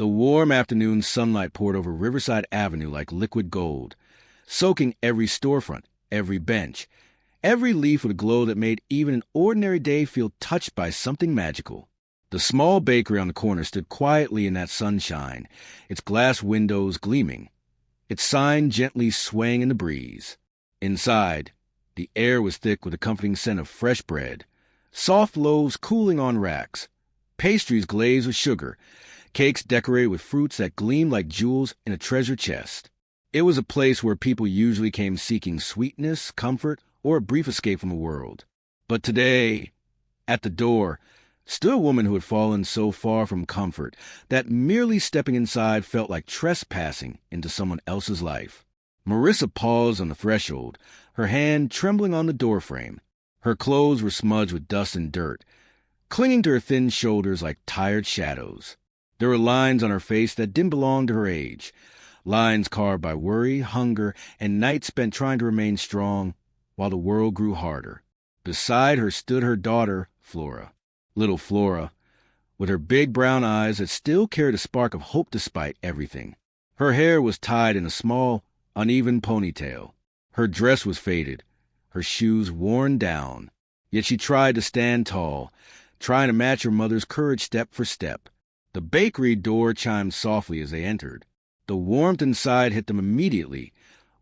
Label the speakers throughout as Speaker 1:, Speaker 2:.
Speaker 1: The warm afternoon sunlight poured over Riverside Avenue like liquid gold, soaking every storefront, every bench, every leaf with a glow that made even an ordinary day feel touched by something magical. The small bakery on the corner stood quietly in that sunshine, its glass windows gleaming, its sign gently swaying in the breeze. Inside, the air was thick with a comforting scent of fresh bread, soft loaves cooling on racks, pastries glazed with sugar, cakes decorated with fruits that gleamed like jewels in a treasure chest. It was a place where people usually came seeking sweetness, comfort, or a brief escape from the world. But today, at the door, stood a woman who had fallen so far from comfort that merely stepping inside felt like trespassing into someone else's life. Marissa paused on the threshold, her hand trembling on the doorframe. Her clothes were smudged with dust and dirt, clinging to her thin shoulders like tired shadows. There were lines on her face that didn't belong to her age, lines carved by worry, hunger, and nights spent trying to remain strong while the world grew harder. Beside her stood her daughter, Flora. Little Flora, with her big brown eyes that still carried a spark of hope despite everything. Her hair was tied in a small, uneven ponytail. Her dress was faded, her shoes worn down. Yet she tried to stand tall, trying to match her mother's courage step for step. The bakery door chimed softly as they entered. The warmth inside hit them immediately,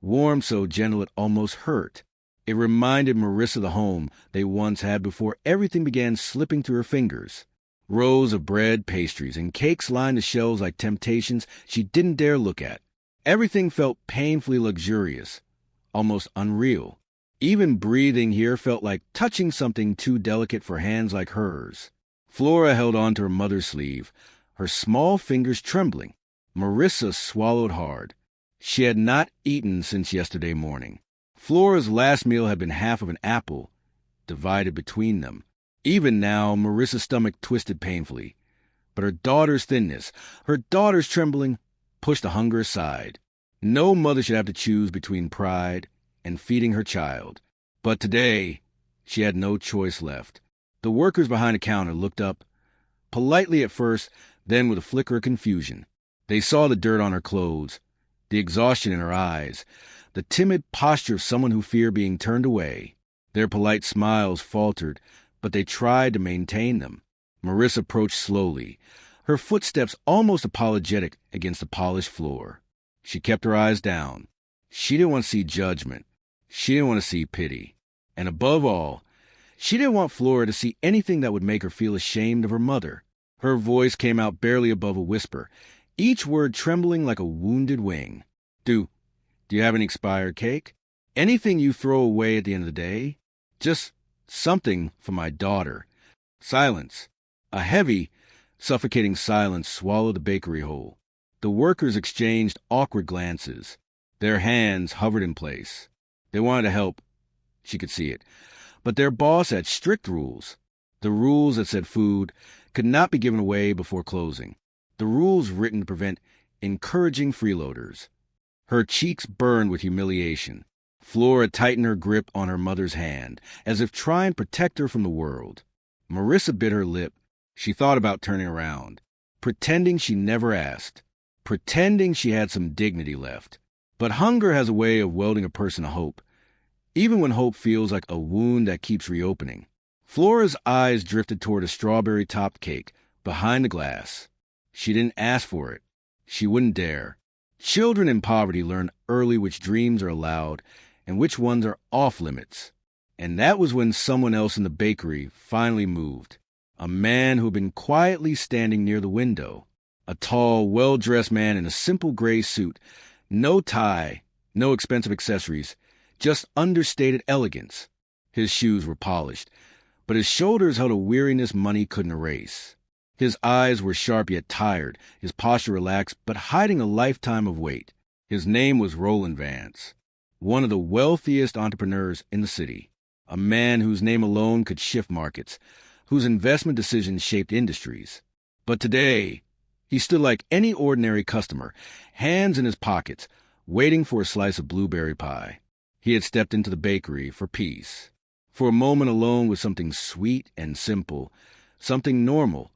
Speaker 1: warm so gentle it almost hurt. It reminded Marissa of the home they once had before everything began slipping through her fingers. Rows of bread, pastries, and cakes lined the shelves like temptations she didn't dare look at. Everything felt painfully luxurious, almost unreal. Even breathing here felt like touching something too delicate for hands like hers. Flora held on to her mother's sleeve, her small fingers trembling. Marissa swallowed hard. She had not eaten since yesterday morning. Flora's last meal had been half of an apple, divided between them. Even now, Marissa's stomach twisted painfully. But her daughter's thinness, her daughter's trembling, pushed the hunger aside. No mother should have to choose between pride and feeding her child. But today, she had no choice left. The workers behind the counter looked up, politely at first, then with a flicker of confusion. They saw the dirt on her clothes, the exhaustion in her eyes, the timid posture of someone who feared being turned away. Their polite smiles faltered, but they tried to maintain them. Marissa approached slowly, her footsteps almost apologetic against the polished floor. She kept her eyes down. She didn't want to see judgment. She didn't want to see pity. And above all, she didn't want Flora to see anything that would make her feel ashamed of her mother. Her voice came out barely above a whisper, each word trembling like a wounded wing. Do you have any expired cake? Anything you throw away at the end of the day? Just something for my daughter. Silence. A heavy, suffocating silence swallowed the bakery whole. The workers exchanged awkward glances. Their hands hovered in place. They wanted to help. She could see it. But their boss had strict rules. The rules that said food could not be given away before closing. The rules written to prevent encouraging freeloaders. Her cheeks burned with humiliation. Flora tightened her grip on her mother's hand, as if trying to protect her from the world. Marissa bit her lip. She thought about turning around, pretending she never asked, pretending she had some dignity left. But hunger has a way of welding a person to hope, even when hope feels like a wound that keeps reopening. Flora's eyes drifted toward a strawberry-topped cake behind the glass. She didn't ask for it. She wouldn't dare. Children in poverty learn early which dreams are allowed and which ones are off limits. And that was when someone else in the bakery finally moved. A man who had been quietly standing near the window. A tall, well-dressed man in a simple gray suit. No tie, no expensive accessories, just understated elegance. His shoes were polished, but his shoulders held a weariness money couldn't erase. His eyes were sharp yet tired, his posture relaxed, but hiding a lifetime of weight. His name was Roland Vance, one of the wealthiest entrepreneurs in the city, a man whose name alone could shift markets, whose investment decisions shaped industries. But today, he stood like any ordinary customer, hands in his pockets, waiting for a slice of blueberry pie. He had stepped into the bakery for peace, for a moment alone with something sweet and simple, something normal,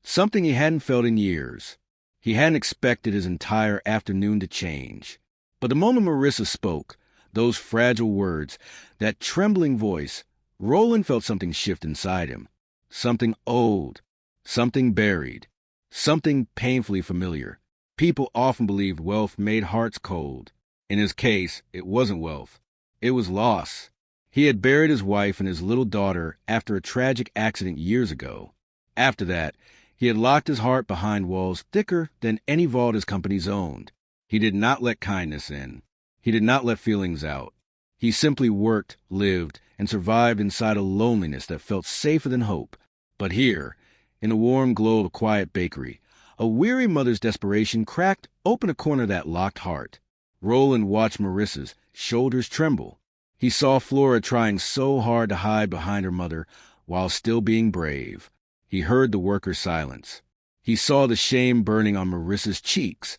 Speaker 1: something he hadn't felt in years. He hadn't expected his entire afternoon to change. But the moment Marissa spoke, those fragile words, that trembling voice, Roland felt something shift inside him. Something old, something buried, something painfully familiar. People often believed wealth made hearts cold. In his case, it wasn't wealth. It was loss. He had buried his wife and his little daughter after a tragic accident years ago. After that, he had locked his heart behind walls thicker than any vault his companies owned. He did not let kindness in. He did not let feelings out. He simply worked, lived, and survived inside a loneliness that felt safer than hope. But here, in the warm glow of a quiet bakery, a weary mother's desperation cracked open a corner of that locked heart. Roland watched Marissa's shoulders tremble. He saw Flora trying so hard to hide behind her mother while still being brave. He heard the worker's silence. He saw the shame burning on Marissa's cheeks,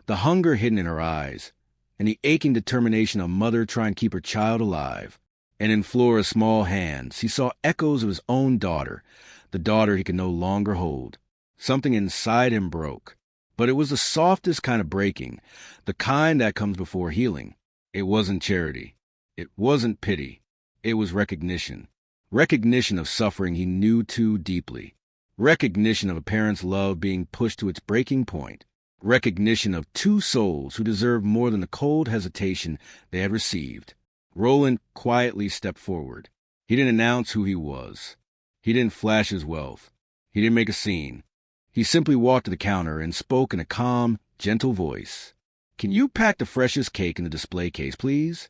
Speaker 1: the hunger hidden in her eyes, and the aching determination of a mother trying to keep her child alive. And in Flora's small hands, he saw echoes of his own daughter, the daughter he could no longer hold. Something inside him broke, but it was the softest kind of breaking, the kind that comes before healing. It wasn't charity. It wasn't pity. It was recognition. Recognition of suffering he knew too deeply. Recognition of a parent's love being pushed to its breaking point. Recognition of two souls who deserved more than the cold hesitation they had received. Roland quietly stepped forward. He didn't announce who he was. He didn't flash his wealth. He didn't make a scene. He simply walked to the counter and spoke in a calm, gentle voice. "Can you pack the freshest cake in the display case, please?"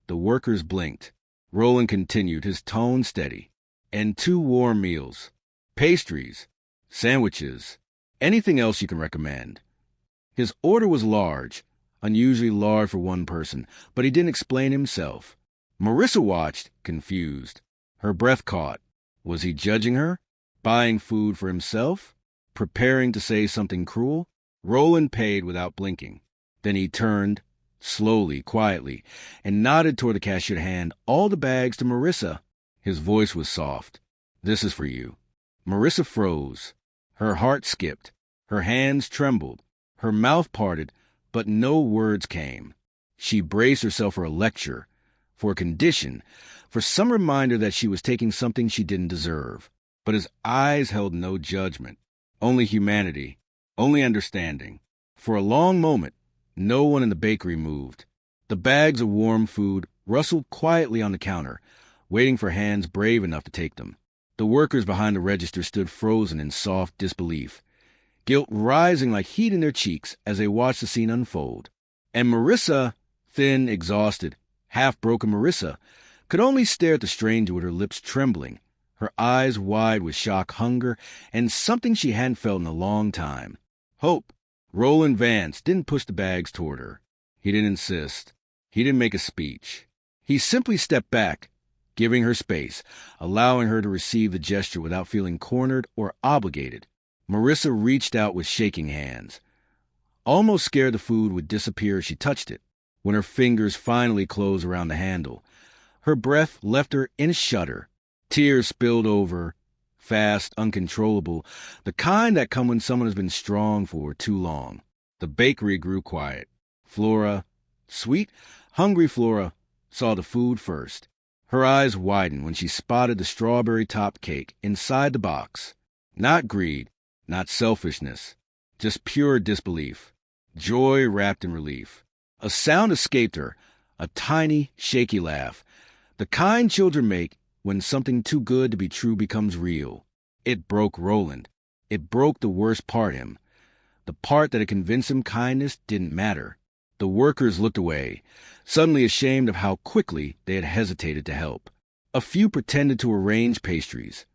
Speaker 1: The workers blinked. Roland continued, his tone steady. "And 2 warm meals. Pastries. Sandwiches. Anything else you can recommend." His order was large, unusually large for one person, but he didn't explain himself. Marissa watched, confused. Her breath caught. Was he judging her? Buying food for himself? Preparing to say something cruel? Roland paid without blinking. Then he turned, slowly, quietly, and nodded toward the cashier to hand all the bags to Marissa. His voice was soft. "This is for you." Marissa froze. Her heart skipped. Her hands trembled. Her mouth parted, but no words came. She braced herself for a lecture, for a condition, for some reminder that she was taking something she didn't deserve. But his eyes held no judgment, only humanity, only understanding. For a long moment, no one in the bakery moved. The bags of warm food rustled quietly on the counter, waiting for hands brave enough to take them. The workers behind the register stood frozen in soft disbelief, guilt rising like heat in their cheeks as they watched the scene unfold. And Marissa, thin, exhausted, half-broken Marissa, could only stare at the stranger with her lips trembling, her eyes wide with shock, hunger, and something she hadn't felt in a long time. Hope. Roland Vance didn't push the bags toward her. He didn't insist. He didn't make a speech. He simply stepped back, giving her space, allowing her to receive the gesture without feeling cornered or obligated. Marissa reached out with shaking hands, almost scared the food would disappear as she touched it. When her fingers finally closed around the handle, her breath left her in a shudder. Tears spilled over, fast, uncontrollable, the kind that come when someone has been strong for too long. The bakery grew quiet. Flora, sweet, hungry Flora, saw the food first. Her eyes widened when she spotted the strawberry-topped cake inside the box. Not greed, not selfishness, just pure disbelief. Joy wrapped in relief. A sound escaped her, a tiny, shaky laugh, the kind children make when something too good to be true becomes real. It broke Roland. It broke the worst part of him, the part that had convinced him kindness didn't matter. The workers looked away, suddenly ashamed of how quickly they had hesitated to help. A few pretended to arrange pastries.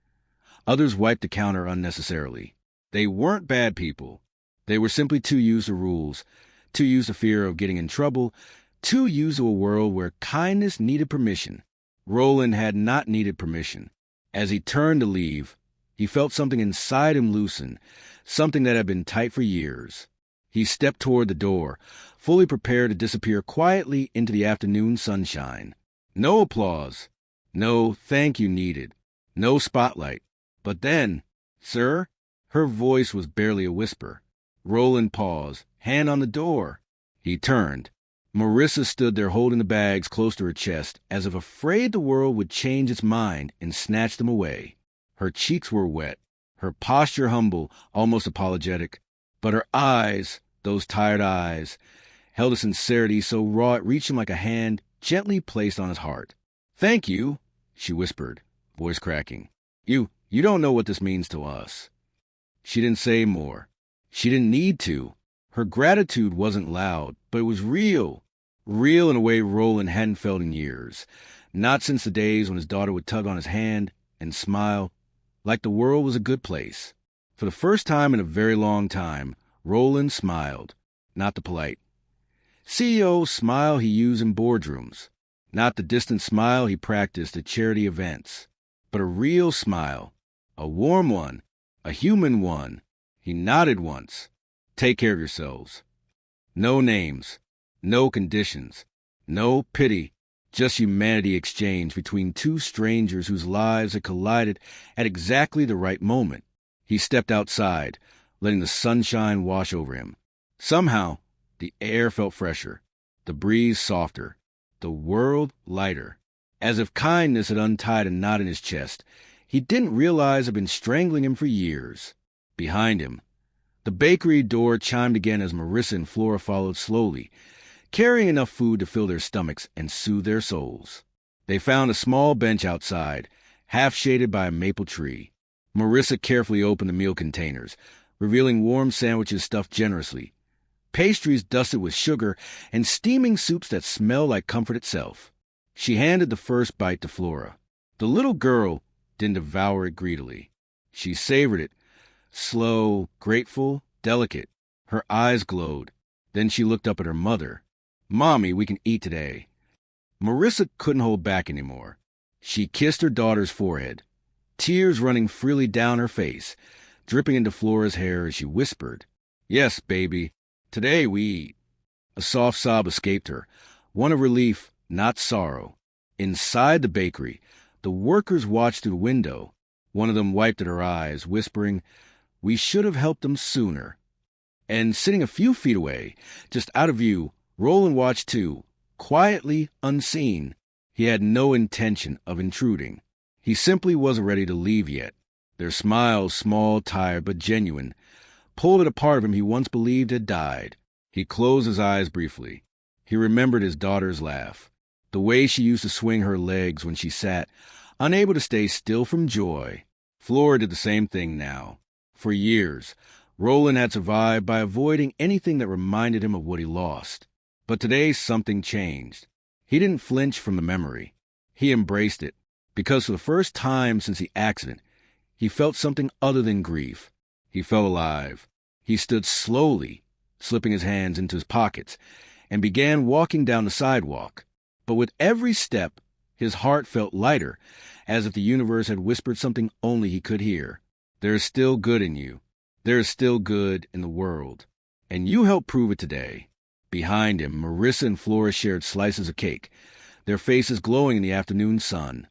Speaker 1: Others wiped the counter unnecessarily. They weren't bad people. They were simply too used to rules, too used to fear of getting in trouble, too used to a world where kindness needed permission. Roland had not needed permission. As he turned to leave, he felt something inside him loosen, something that had been tight for years. He stepped toward the door, fully prepared to disappear quietly into the afternoon sunshine. No applause. No thank you needed. No spotlight. But then, "Sir?" Her voice was barely a whisper. Roland paused, hand on the door. He turned. Marissa stood there holding the bags close to her chest, as if afraid the world would change its mind and snatch them away. Her cheeks were wet, her posture humble, almost apologetic, but her eyes, those tired eyes, held a sincerity so raw it reached him like a hand gently placed on his heart. "Thank you," she whispered, voice cracking. You don't know what this means to us." She didn't say more. She didn't need to. Her gratitude wasn't loud, but it was real. Real in a way Roland hadn't felt in years. Not since the days when his daughter would tug on his hand and smile, like the world was a good place. For the first time in a very long time, Roland smiled, not the polite CEO smile he used in boardrooms, not the distant smile he practiced at charity events, but a real smile, a warm one, a human one. He nodded once. "Take care of yourselves." No names, no conditions, no pity, just humanity exchanged between two strangers whose lives had collided at exactly the right moment. He stepped outside, letting the sunshine wash over him. Somehow, the air felt fresher, the breeze softer, the world lighter, as if kindness had untied a knot in his chest he didn't realize had been strangling him for years. Behind him, the bakery door chimed again as Marissa and Flora followed slowly, carrying enough food to fill their stomachs and soothe their souls. They found a small bench outside, half shaded by a maple tree. Marissa carefully opened the meal containers, revealing warm sandwiches stuffed generously, pastries dusted with sugar, and steaming soups that smelled like comfort itself. She handed the first bite to Flora. The little girl didn't devour it greedily. She savored it, slow, grateful, delicate. Her eyes glowed. Then she looked up at her mother. "Mommy, we can eat today." Marissa couldn't hold back anymore. She kissed her daughter's forehead, tears running freely down her face, dripping into Flora's hair as she whispered, "Yes, baby, today we eat." A soft sob escaped her, one of relief, not sorrow. Inside the bakery, the workers watched through the window. One of them wiped at her eyes, whispering, "We should have helped them sooner." And sitting a few feet away, just out of view, Roland watched too, quietly, unseen. He had no intention of intruding. He simply wasn't ready to leave yet. Their smiles, small, tired, but genuine, pulled at a part of him he once believed had died. He closed his eyes briefly. He remembered his daughter's laugh, the way she used to swing her legs when she sat, unable to stay still from joy. Flora did the same thing now. For years, Roland had survived by avoiding anything that reminded him of what he lost. But today something changed. He didn't flinch from the memory. He embraced it, because for the first time since the accident, he felt something other than grief. He felt alive. He stood slowly, slipping his hands into his pockets, and began walking down the sidewalk. But with every step, his heart felt lighter, as if the universe had whispered something only he could hear. "There is still good in you. There is still good in the world. And you helped prove it today." Behind him, Marissa and Flora shared slices of cake, their faces glowing in the afternoon sun.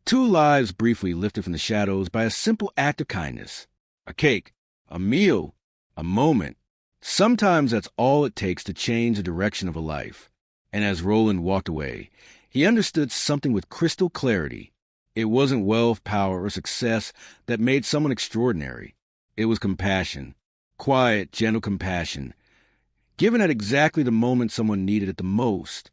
Speaker 1: Two lives briefly lifted from the shadows by a simple act of kindness. A cake, a meal, a moment. Sometimes that's all it takes to change the direction of a life. And as Roland walked away, he understood something with crystal clarity. It wasn't wealth, power, or success that made someone extraordinary. It was compassion, quiet, gentle compassion, given at exactly the moment someone needed it the most.